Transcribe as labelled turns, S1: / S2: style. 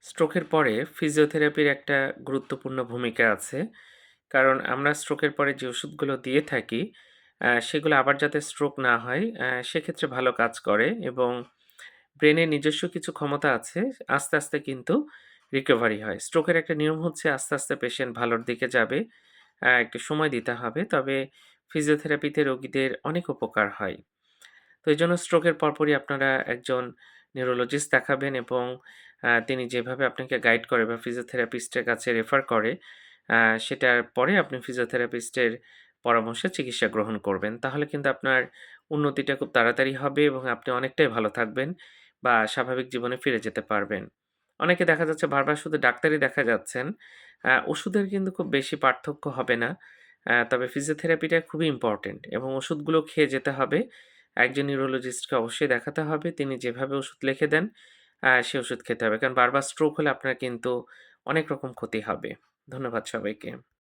S1: স্ট্রোকের পরে ফিজিওথেরাপির একটা গুরুত্বপূর্ণ ভূমিকা আছে। কারণ আমরা স্ট্রোকের পরে যে ওষুধগুলো দিয়ে থাকি, সেগুলো আবার যাতে স্ট্রোক না হয়, সেক্ষেত্রে ভালো কাজ করে এবং ব্রেনের নিজস্ব কিছু ক্ষমতা আছে, আস্তে, আস্তে কিন্তু রিকভারি হয়। স্ট্রোকের একটা নিয়ম হচ্ছে আস্তে, আস্তে পেশেন্ট ভালোর দিকে যাবে। একটু সময় দিতে হবে। তবে ফিজিওথেরাপিতে রোগীদের অনেক উপকার হয়। তো এইজন্য স্ট্রোকের পরপরই আপনারা একজন নিউরোলজিস্ট দেখাবেন এবং তিনি যেভাবে আপনাকে গাইড করে বা ফিজিওথেরাপিস্টের কাছে রেফার করে, আ সেটার পরে আপনি ফিজিওথেরাপিস্টের পরামর্শে চিকিৎসা গ্রহণ করবেন। তাহলে কিন্তু আপনার উন্নতিটা খুব তাড়াতাড়ি হবে এবং আপনি অনেকটাই ভালো থাকবেন বা স্বাভাবিক জীবনে ফিরে যেতে পারবেন। অনেকে দেখা যাচ্ছে বারবার শুধু ডাক্তারই দেখা যাচ্ছেন। ওষুধের কিন্তু খুব বেশি পার্থক্য হবে না। তবে ফিজিওথেরাপিটা খুবই ইম্পোর্টেন্ট এবং ওষুধগুলো খেয়ে যেতে হবে। একজন নিউরোলজিস্টকে অবশ্যই দেখাতে হবে। তিনি যেভাবে ওষুধ লিখে দেন, সে ওষুধ খেতে হবে। কারণ বারবার স্ট্রোক হলে আপনার কিন্তু অনেক রকম ক্ষতি হবে। ধন্যবাদ সবাইকে।